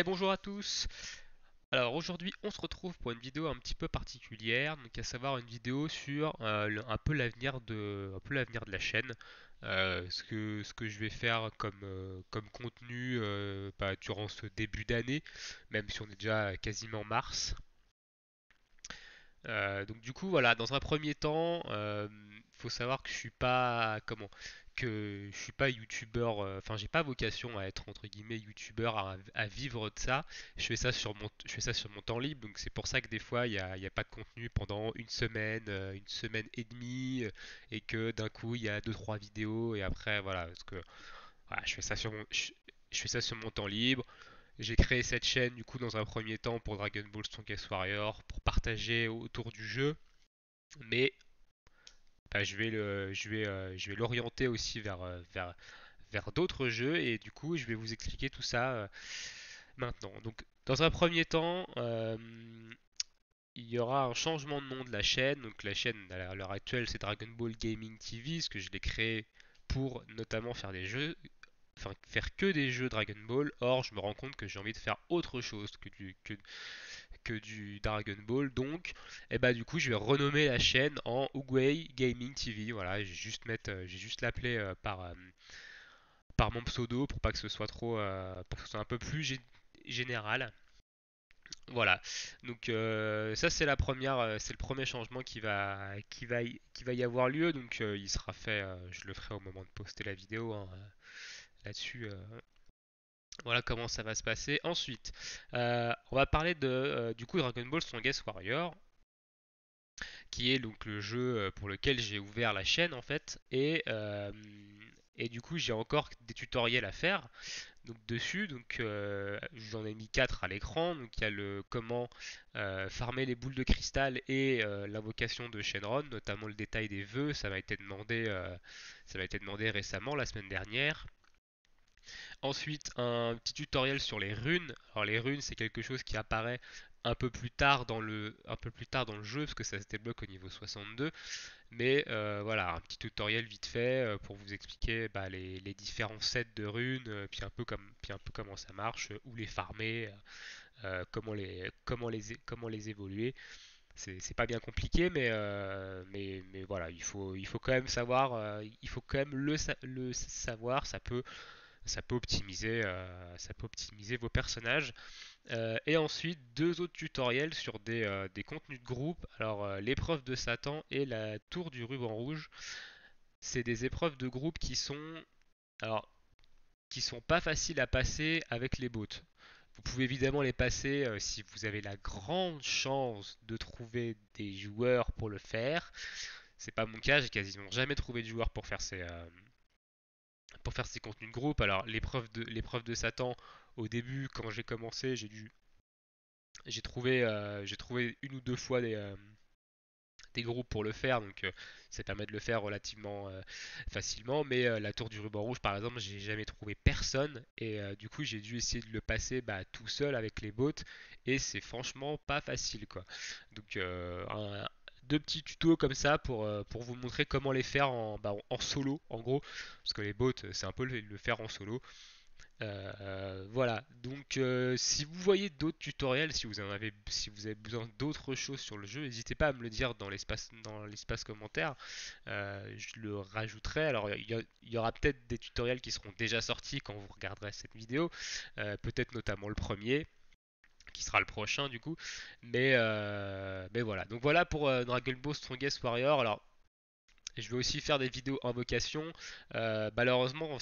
Bonjour à tous. Alors aujourd'hui on se retrouve pour une vidéo un petit peu particulière, donc à savoir une vidéo sur un peu l'avenir de la chaîne. Ce que je vais faire comme contenu durant ce début d'année, même si on est déjà quasiment mars. Donc du coup voilà, dans un premier temps, faut savoir que je suis pas que je suis pas youtubeur, enfin j'ai pas vocation à être entre guillemets youtubeur, à vivre de ça. Je fais ça sur mon temps libre, donc c'est pour ça que des fois il y a pas de contenu pendant une semaine et demie, et que d'un coup il y a deux trois vidéos et après voilà, parce que voilà, je fais ça sur mon temps libre. J'ai créé cette chaîne du coup dans un premier temps pour Dragon Ball Strongest Warrior, pour partager autour du jeu, mais je vais l'orienter aussi vers d'autres jeux, et du coup je vais vous expliquer tout ça maintenant. Donc dans un premier temps, il y aura un changement de nom de la chaîne. Donc la chaîne à l'heure actuelle c'est Dragon Ball Gaming TV, ce que je l'ai créé pour notamment faire des jeux, enfin faire que des jeux Dragon Ball. Or, je me rends compte que j'ai envie de faire autre chose que du Dragon Ball. Donc, du coup, je vais renommer la chaîne en Oogway Gaming TV. Voilà, j'ai juste l'appeler par mon pseudo pour pas que ce soit pour que ce soit un peu plus général. Voilà. Donc ça c'est c'est le premier changement qui va y avoir lieu. Donc il sera fait, je le ferai au moment de poster la vidéo, hein, là-dessus. Voilà comment ça va se passer. Ensuite, on va parler du coup Dragon Ball Strongest Warrior, qui est donc le jeu pour lequel j'ai ouvert la chaîne en fait. Et du coup, j'ai encore des tutoriels à faire donc dessus. Donc j'en ai mis 4 à l'écran. Donc il y a le comment farmer les boules de cristal et l'invocation de Shenron, notamment le détail des vœux. Ça m'a été demandé récemment, la semaine dernière. Ensuite, un petit tutoriel sur les runes. Alors les runes, c'est quelque chose qui apparaît un peu plus tard dans le jeu, parce que ça se débloque au niveau 62. Mais voilà, un petit tutoriel vite fait pour vous expliquer les différents sets de runes, puis un peu comment ça marche, où les farmer, comment les évoluer. C'est pas bien compliqué, mais voilà, il faut quand même savoir, il faut quand même le savoir. Ça peut optimiser vos personnages. Et ensuite, deux autres tutoriels sur des contenus de groupe. Alors, l'épreuve de Satan et la tour du ruban rouge. C'est des épreuves de groupe alors, qui sont pas faciles à passer avec les bots. Vous pouvez évidemment les passer si vous avez la grande chance de trouver des joueurs pour le faire. C'est pas mon cas, j'ai quasiment jamais trouvé de joueurs pour faire ces contenus de groupe. Alors, l'épreuve de Satan, au début, quand j'ai commencé, j'ai trouvé une ou deux fois des groupes pour le faire, donc ça permet de le faire relativement facilement. Mais la tour du ruban rouge, par exemple, j'ai jamais trouvé personne, et du coup, j'ai dû essayer de le passer tout seul avec les bots, et c'est franchement pas facile, quoi. Donc, deux petits tutos comme ça pour vous montrer comment les faire en solo, en gros, parce que les bots, c'est un peu le faire en solo. Voilà, donc si vous voyez d'autres tutoriels, si vous avez besoin d'autres choses sur le jeu, n'hésitez pas à me le dire dans l'espace commentaire. Je le rajouterai. Alors il y aura peut-être des tutoriels qui seront déjà sortis quand vous regarderez cette vidéo, peut-être notamment le premier, qui sera le prochain du coup. Mais voilà. Donc voilà pour Dragon Ball Strongest Warrior. Alors je vais aussi faire des vidéos invocation. Malheureusement,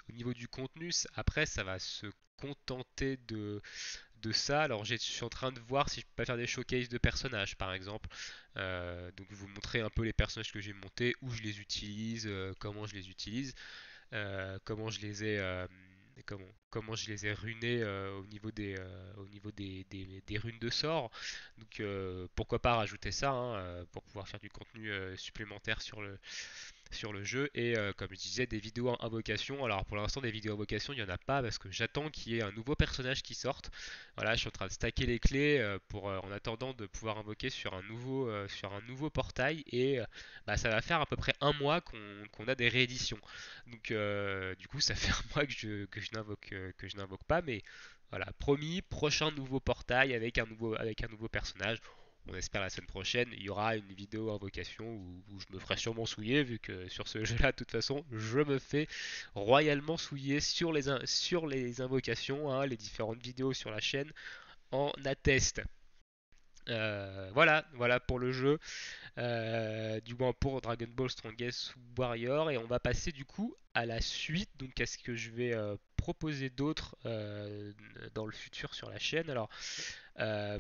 au niveau du contenu, après, ça va se contenter de ça. Alors, je suis en train de voir si je peux pas faire des showcases de personnages, par exemple. Donc, vous montrer un peu les personnages que j'ai montés, où je les utilise, comment je les utilise, comment je les ai. Comment je les ai runés au niveau des runes de sort. Donc pourquoi pas rajouter ça, hein, pour pouvoir faire du contenu supplémentaire sur le jeu et comme je disais des vidéos en invocation. Alors pour l'instant des vidéos invocation il n'y en a pas parce que j'attends qu'il y ait un nouveau personnage qui sorte. Voilà, je suis en train de stacker les clés pour en attendant de pouvoir invoquer sur un nouveau portail et bah, ça va faire à peu près un mois qu'on a des rééditions. Donc du coup ça fait un mois que je n'invoque pas mais voilà, promis, prochain nouveau portail avec un nouveau personnage. On espère la semaine prochaine, il y aura une vidéo invocation où je me ferai sûrement souiller, vu que sur ce jeu-là, de toute façon, je me fais royalement souiller sur les invocations. Hein, les différentes vidéos sur la chaîne en attestent. Voilà pour le jeu, du moins pour Dragon Ball Strongest Warrior. Et on va passer du coup à la suite, donc à ce que je vais proposer d'autres dans le futur sur la chaîne. Alors, euh,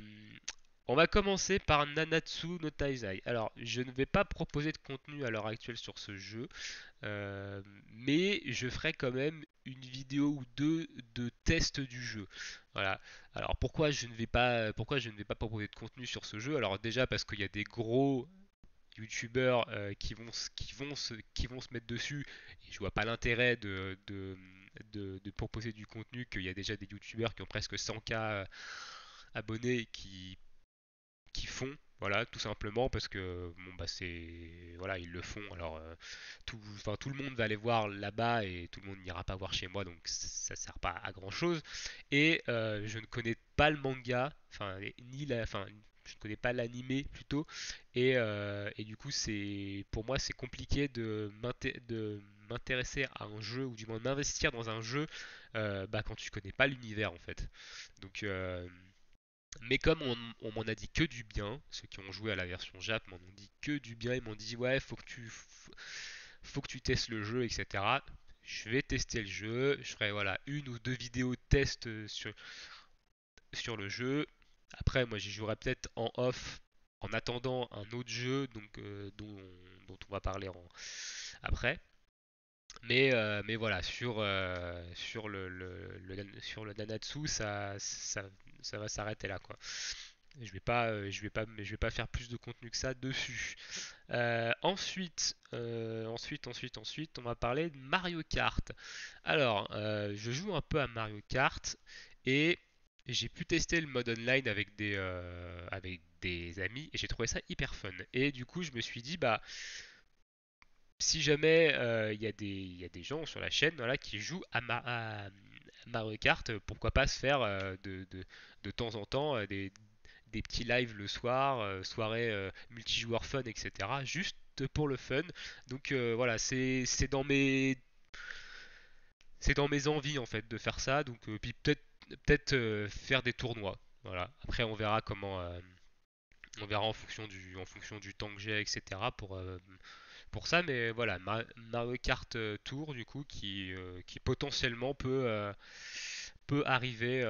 on va commencer par Nanatsu no Taizai. Alors, je ne vais pas proposer de contenu à l'heure actuelle sur ce jeu, euh, mais je ferai quand même une vidéo ou deux de test du jeu. Voilà. Alors, pourquoi je ne vais pas proposer de contenu sur ce jeu? Alors, déjà parce qu'il y a des gros youtubeurs qui vont se mettre dessus et je vois pas l'intérêt de proposer du contenu qu'il y a déjà des youtubeurs qui ont presque 100K abonnés qui font, voilà, tout simplement parce que bon bah c'est voilà ils le font. Alors tout le monde va aller voir là-bas et tout le monde n'ira pas voir chez moi, donc ça sert pas à grand chose. Et je ne connais pas le manga, enfin je ne connais pas l'animé plutôt, et du coup c'est pour moi c'est compliqué de m'intéresser à un jeu ou du moins m'investir dans un jeu bah, quand tu connais pas l'univers en fait. Donc mais comme on m'en a dit que du bien, ceux qui ont joué à la version Jap m'en ont dit que du bien, ils m'ont dit ouais, faut que tu testes le jeu, etc. Je vais tester le jeu, je ferai voilà une ou deux vidéos de test sur le jeu. Après, moi j'y jouerai peut-être en off en attendant un autre jeu dont on va parler après. Mais voilà, sur le Nanatsu, ça va s'arrêter là, quoi. Je vais pas faire plus de contenu que ça dessus. Ensuite, on va parler de Mario Kart. Alors, je joue un peu à Mario Kart et j'ai pu tester le mode online avec des amis et j'ai trouvé ça hyper fun. Et du coup, je me suis dit, bah, si jamais il y a des gens sur la chaîne voilà, qui jouent à Mario Kart, pourquoi pas se faire de temps en temps des petits lives le soir, soirée multijoueur fun, etc. Juste pour le fun. Donc voilà, c'est dans mes envies en fait de faire ça. Donc puis peut-être faire des tournois. Voilà. Après on verra en fonction du temps que j'ai, etc. Pour ça, mais voilà, Mario Kart Tour du coup qui potentiellement peut arriver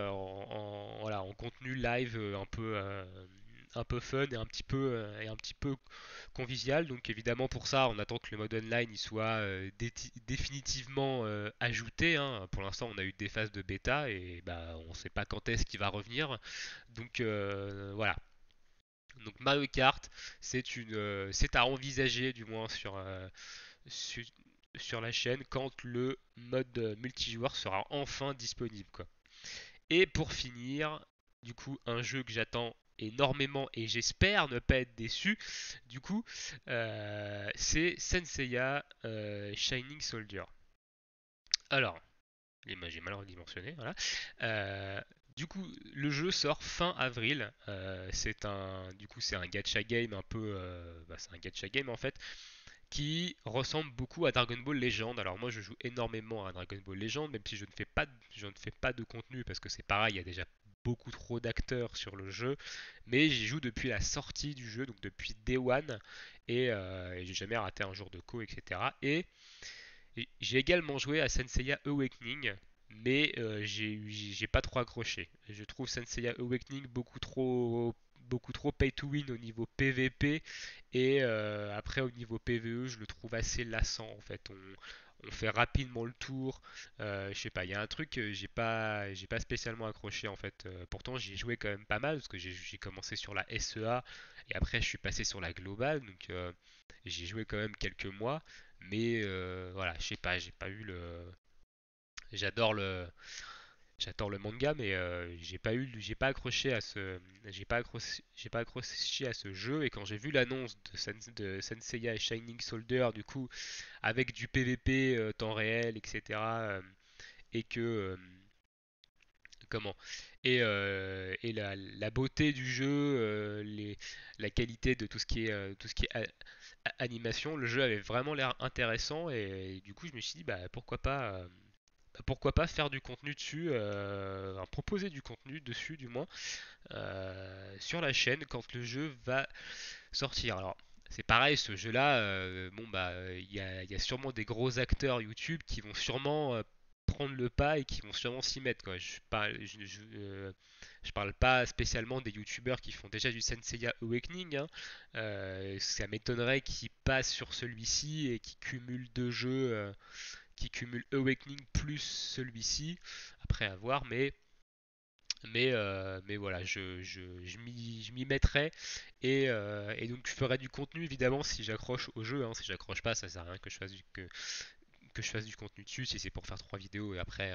voilà, en contenu live un peu fun et un petit peu convivial. Donc évidemment pour ça, on attend que le mode online il soit définitivement ajouté. Hein. Pour l'instant, on a eu des phases de bêta et bah, on ne sait pas quand est-ce qu'il va revenir. Donc voilà. Donc Mario Kart, c'est à envisager du moins sur, sur la chaîne quand le mode multijoueur sera enfin disponible, quoi. Et pour finir, du coup, un jeu que j'attends énormément et j'espère ne pas être déçu, du coup, c'est Senseiya Shining Soldier. Alors, j'ai mal redimensionné, voilà. Euh, du coup, le jeu sort fin avril. C'est un gacha game un peu, c'est un gacha game en fait qui ressemble beaucoup à Dragon Ball Legend. Alors moi je joue énormément à Dragon Ball Legend, même si je ne fais pas de contenu parce que c'est pareil, il y a déjà beaucoup trop d'acteurs sur le jeu, mais j'y joue depuis la sortie du jeu, donc depuis Day One, et j'ai jamais raté un jour de co, etc. Et j'ai également joué à Senseiya Awakening, mais j'ai pas trop accroché. Je trouve Senseiya Awakening beaucoup trop pay to win au niveau PVP et après au niveau PVE je le trouve assez lassant en fait. On fait rapidement le tour. Je sais pas, il y a un truc que j'ai pas spécialement accroché en fait. Pourtant j'y ai joué quand même pas mal parce que j'ai commencé sur la SEA et après je suis passé sur la globale donc j'ai joué quand même quelques mois. Mais voilà, je sais pas, j'ai pas eu le. J'adore le, j'adore le manga, mais j'ai pas accroché à ce, j'ai pas accroché à ce jeu. Et quand j'ai vu l'annonce de Senseiya et Shining Soldier, du coup, avec du PVP temps réel, etc., et que comment et la beauté du jeu, la qualité de tout ce qui est animation, le jeu avait vraiment l'air intéressant et du coup je me suis dit bah pourquoi pas faire du contenu dessus, proposer du contenu dessus du moins sur la chaîne quand le jeu va sortir. Alors c'est pareil, ce jeu-là, bon bah il y a sûrement des gros acteurs YouTube qui vont sûrement prendre le pas et qui vont sûrement s'y mettre quoi. Je parle pas spécialement des YouTubeurs qui font déjà du Senseiya Awakening, hein. Ça m'étonnerait qu'ils passent sur celui-ci et qu'ils cumulent deux jeux, qui cumulent Awakening plus celui-ci. Après à voir, mais voilà, je m'y mettrai et donc je ferai du contenu évidemment si j'accroche au jeu, hein. Si j'accroche pas, ça sert à rien que je fasse du contenu dessus si c'est pour faire trois vidéos et après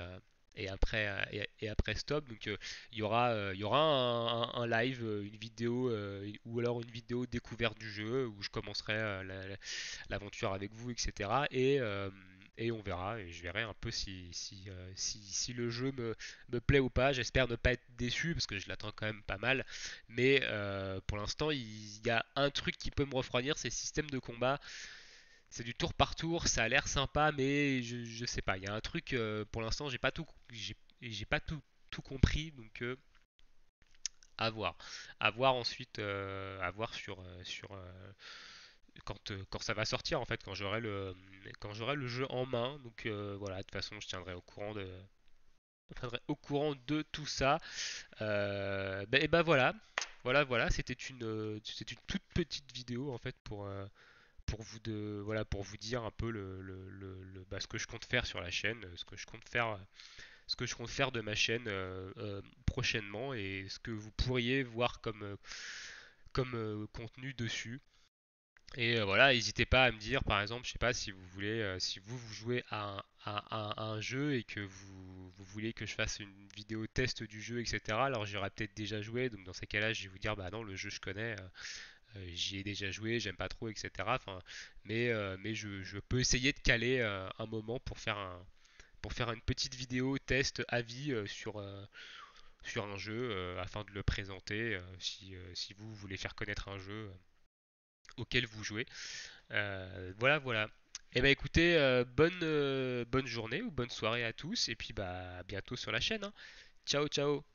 stop. Donc il y aura un live, une vidéo ou alors une vidéo découverte du jeu où je commencerai l'aventure avec vous, etc. Et on verra, et je verrai un peu si le jeu me plaît ou pas. J'espère ne pas être déçu parce que je l'attends quand même pas mal. Mais pour l'instant, il y a un truc qui peut me refroidir, c'est le système de combat. C'est du tour par tour, ça a l'air sympa, mais je sais pas. Il y a un truc, pour l'instant, j'ai pas tout compris, donc à voir. À voir ensuite, à voir quand ça va sortir en fait, quand j'aurai le jeu en main. Donc voilà, de toute façon, je tiendrai au courant de tout ça. Et ben voilà, voilà, c'était une toute petite vidéo en fait pour vous dire un peu ce que je compte faire sur la chaîne, ce que je compte faire de ma chaîne prochainement et ce que vous pourriez voir comme contenu dessus. Et voilà, n'hésitez pas à me dire, par exemple, je sais pas si vous voulez, si vous jouez à un jeu et que vous voulez que je fasse une vidéo test du jeu, etc. Alors j'aurais peut-être déjà joué, donc dans ces cas-là, je vais vous dire, bah non, le jeu je connais, j'y ai déjà joué, j'aime pas trop, etc. Enfin, mais je peux essayer de caler un moment pour faire une petite vidéo test avis sur un jeu afin de le présenter si vous voulez faire connaître un jeu auquel vous jouez. Voilà. Et bah écoutez, bonne journée ou bonne soirée à tous et puis bah à bientôt sur la chaîne, hein. Ciao ciao.